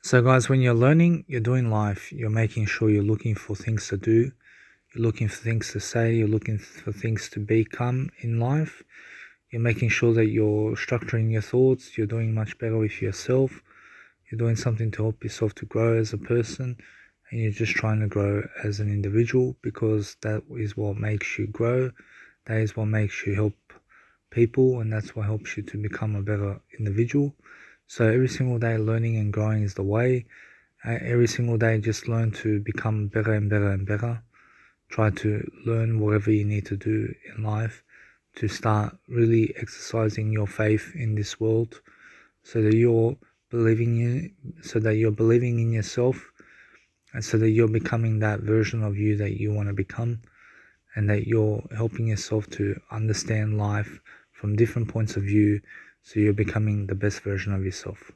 So guys, when you're learning, you're doing life, you're making sure you're looking for things to do, you're looking for things to say, you're looking for things to become in life. You're making sure that you're structuring your thoughts, you're doing much better with yourself, you're doing something to help yourself to grow as a person, and you're just trying to grow as an individual, because that is what makes you grow, that is what makes you help people, and that's what helps you to become a better individual. So every single day learning and growing is the way. Every single day just learn to become better and better and better. Try to learn whatever you need to do in life to start really exercising your faith in this world, so that you're believing in yourself, and so that you're becoming that version of you that you want to become, and that you're helping yourself to understand life from different points of view, so you're becoming the best version of yourself.